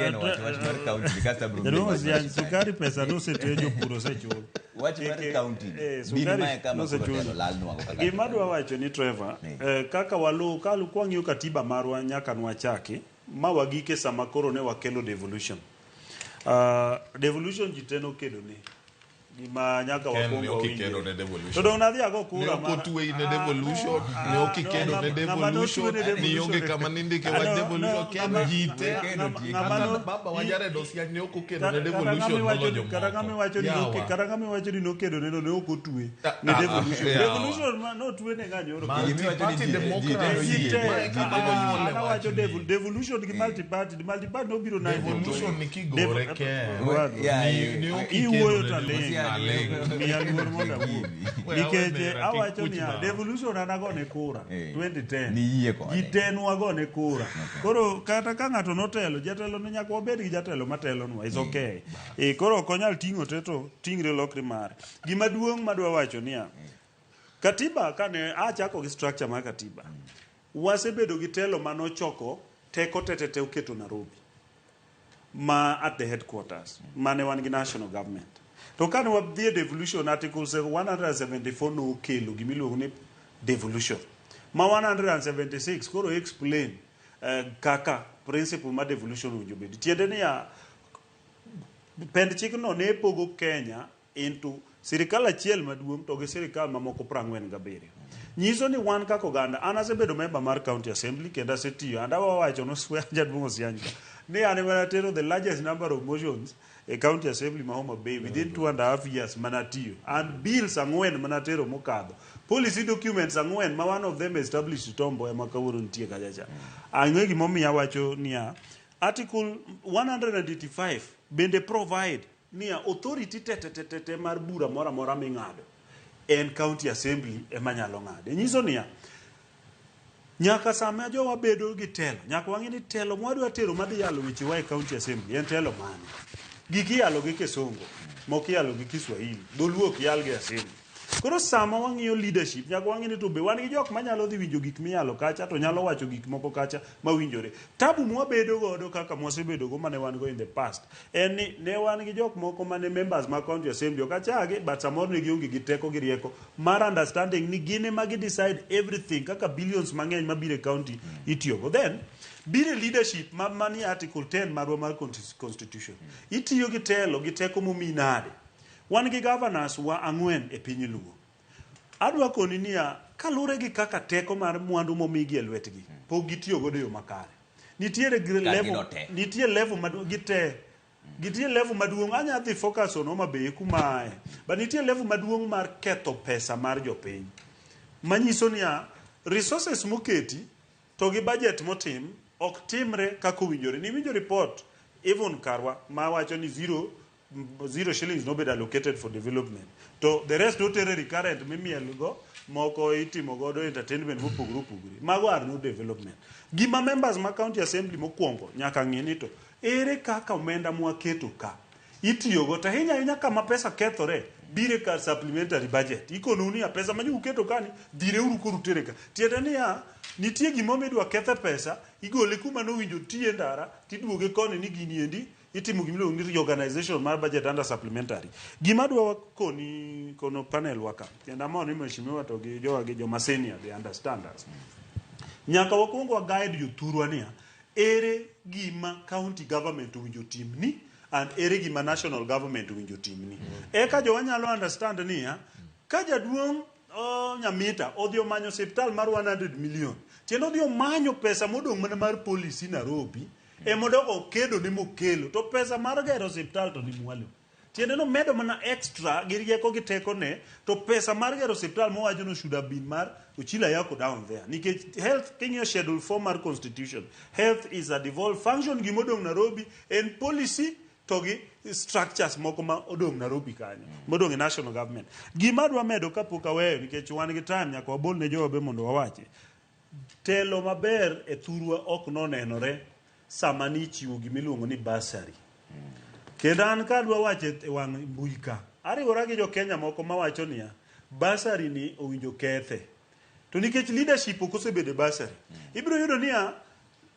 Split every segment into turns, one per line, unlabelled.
Ken wach mar county kasta bro.
No sukari pesa no setejo puro sechul.
Wach mar county. Bin mae kama kotelo lal nwang'o kaka.
Gima dwa wacho ni Trevor, kaka kalu kwang'iyo katiba marwa nyaka nwachaki, ma wagike sama koro ne wakelo devolution. Devolution jiteno kedo ne. Gima nyaka wakongo
okikedo ne devolution.
To dong nadhi ago kura
ma. Ne okotwe ne devolution, ne okikedo ne devolution, ni onge kama nindike wa devolution ken jite. Kata baba wajare dosia ne okikedo ne devolution nolojo.
Karangami wacho ni nokedo ne okotwe ne devolution. Devolution no twe ne nganyoro.
Party democracy.
Ana wacho devolution gi multi party no biro na
devolution ni kigore ke. Ni
okikedo ne Nikeche awacho ni devolution anagone kura 2010
ni yie kode
jitenwa gone kura koro kata ka ngato notelo jatelo ne nyaka obed gi jatelo matelo nwa is okay koro konyal tingo teto tingre lokri mare gima duong madwa wacho ni katiba kane achako gi structure mar katiba wasebedo gi telo manochoko teko tetete oketo Nairobi ma at the headquarters mane wan gi national government. To kan wadhi devolution article 174 no kelo gimiluongo ni devolution. Ma 176 koro explain kaka principle ma devolution winjo bedi. Tiende ni pend chik no ne pogo Kenya into sirikal achiel maduong' to gi sirikal mamoko 47. Nyiso ni wan kaka oganda an asebedo member mar county assembly kendo asetiyo and awacho no swear jaduong' Osianyika ni an ema natero the largest number of motions a county assembly ma Homa Bay within 2.5 years manatiyo and bills ang'wen manatero mokadho policy documents ang'wen ma one of them established Tombo ema kawuono nitie kachacha ang'e gimomiyo awacho niya article 185 bende provide niya authority tete mar bura mora mora ming'ado en county assembly ema nyalo ng'ade nyiso niya nyaka sama jowa bedo gi telo nyaka wang'e ni telo mwadwa tero madhi yalo weche wa e county assembly en telo mane gikiyalo gi Kisongo mokiyalo gi Kiswahili dholuo kiyal gi assembly koro sama wang'iyo leadership nyaka wang'e ni to be wan gi jok manyalo dhi winjo gik miyalo kacha to nyalo wacho gik moko kacha mawinjore tabu mwabedo godo kaka mwasebedo go mane wan go in the past en ni ne wan gi jok moko mane members ma county assembly okachage but samoro ne gionge gi teko gi rieko mar understanding ni gine ma gi decide everything kaka billions mang'eny mabire county itiyogo then bire leadership mani article 10 marwa mar constitution itiyo gi telo gi teko mominade wan gi Gavanas wa ang'wen e piny luo adwa koni niya kalure gi kaka teko mar mwandu momigi e lwetgi pok gitiyo godo yo makare nitie level maduong' gitie level maduong' anya dhi focus on Homa Bay kumae but nitie level maduong' mar ketho pesa mar jopiny manyiso niya resources moketi to gi budget motim ok timre kaka owinjore ni winjo report even karwa ma wacho ni zero shillings no be allocated for development to the rest no tere recurrent mimiel go moko itimo godo entertainment mopogore mago are no development gima members ma county assembly mokwongo nyaka ng'ini to ere kaka omenda mwaketo ka itiyo go to hinya kama pesa kethore bire ka supplementary budget ikonu ni pesa manyu uketo kani dire uru koru tere ka tiende ni nitie gimo medwa kethe pesa igole kuma no winjo tie ndara tiduoge koni ni gini endi itimo gimilo ni reorganization mar budget under supplementary gima dwa koni kono panel waka kenda moni mheshimiwa to gi joma senior they understand us nyaka wakongo guide jothurwa niya ere gima county government winjo timni and ere gima national government winjo timni eka jo wanyalo understand niya ka jaduong' Nyamita odhi omanyo hospital mar 100 million tiendo odhi omanyo pesa modong' mana mar policy Nairobi modoko kedo ni mokelo to pesa mar gero hospital to ni mwalo tiende no medo mana extra gi rieko gi teko ne to pesa mar gero hospital mowacho no should have been mar Uchila yako down there nikech health Kenya schedule 4 mar constitution health is a devolved function gimodong' Nairobi en policy to gi structures moko ma odong' Nairobi kanyo modong' e national government gima dwa medo kapok aweyo nikech wan gi time nyaka wabol ne jowabe mondo wawache telo maber e thurwa ok nonenore sama ni chiwo gimiluongo ni basari kendo an kadwa wache e wang' mbui ka ariwora gi jo Kenya moko mawacho niya basari ni owinjo kethe to nikech leadership ok osebedo basari ibiro yudo niya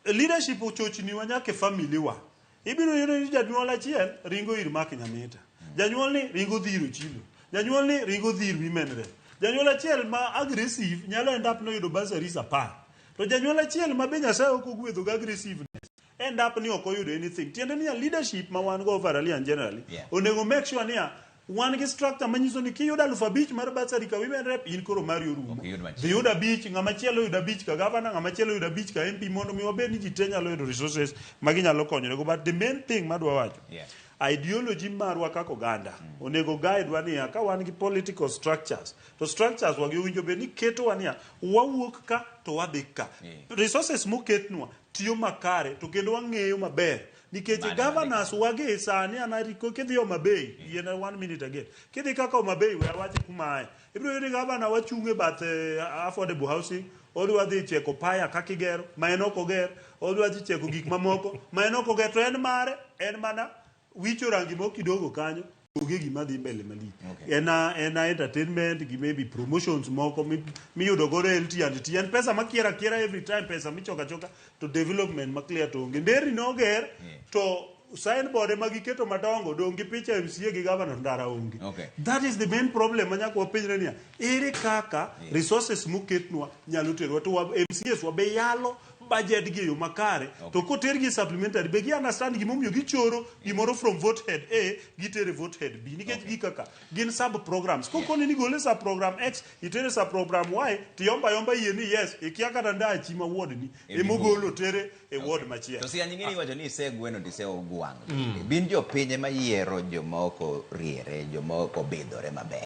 leadership ochochni wa nyaka e family wa ibiro yudo ni janyuol achiel ringo ir mak nyamita, janyuol ni ringo dhiro chilo, janyuol ni ringo dhir women rep, janyuol achiel ma aggressive nyalo end up noyudo bursaries 10, to janyuol achiel ma be Nyasaye ok ogwedho ga aggressiveness end up ni ok oyudo anything. Tiende ni leadership ma wan go overall and generally onego make sure ni wan gi structure manyiso ni kiyudo 5,000 mar bursary ka women rep in koro mari orumo. Dhi yudo 5, ng'ama chielo yudo 5 ka governor, ng'ama chielo yudo 5 ka MP, mondo mi wabed ni ji te nyalo yudo resources ma ginyalo konyorego. But the main thing madwa wacho, ideology marwa kaka oganda onego guide wa niya, ka wan gi political structures, to structures wagi owinjo bed ni keto wa niya wawuok ka to wadhi ka. Resources moketnwa tiyo makare to kendo wang'eyo maber. Nikech governors wage sani anariko kidhi Homa Bay, yena 1 minute again. Kidhi kaka Homa Bay we awache kumae. Ibiro yudi governor wachunge bath affordable housing, odwa dhi cheko paya kakigero, ma en ok oger, odwa dhi cheko gik mamoko, ma en ok oger, to en mare, en mana wicho rangi mo kidogo kanyo. Oge gima dhi mbele mali. Ena entertainment, gi maybe promotions moko miyudo go royalty and TN pesa makiera every time, pesa michoka choka to development maklia to onge. Nderi noger to signboard magiketo madongo dongi picha MCA gi governor ndara onge. That is the main problem manyako wapenjre niya. Ere kaka resources moketnwa nyalo terwa to MCAs wabe yalo budget gi yo makare to koter gi supplementary be gi understand gimomiyo gichoro gimoro from vote head A gitere vote head B nikech gi kaka gin sub programs kokoni ni gole sub program X itere sub program Y tiyomba yie ni yes ikia kata ndachi ma ward ni emogolo tere e ward machielo.
To si anyingini wacho ni segweno dise ogwang bin jopiny ma yiero jomoko riere jomoko bidhore maber.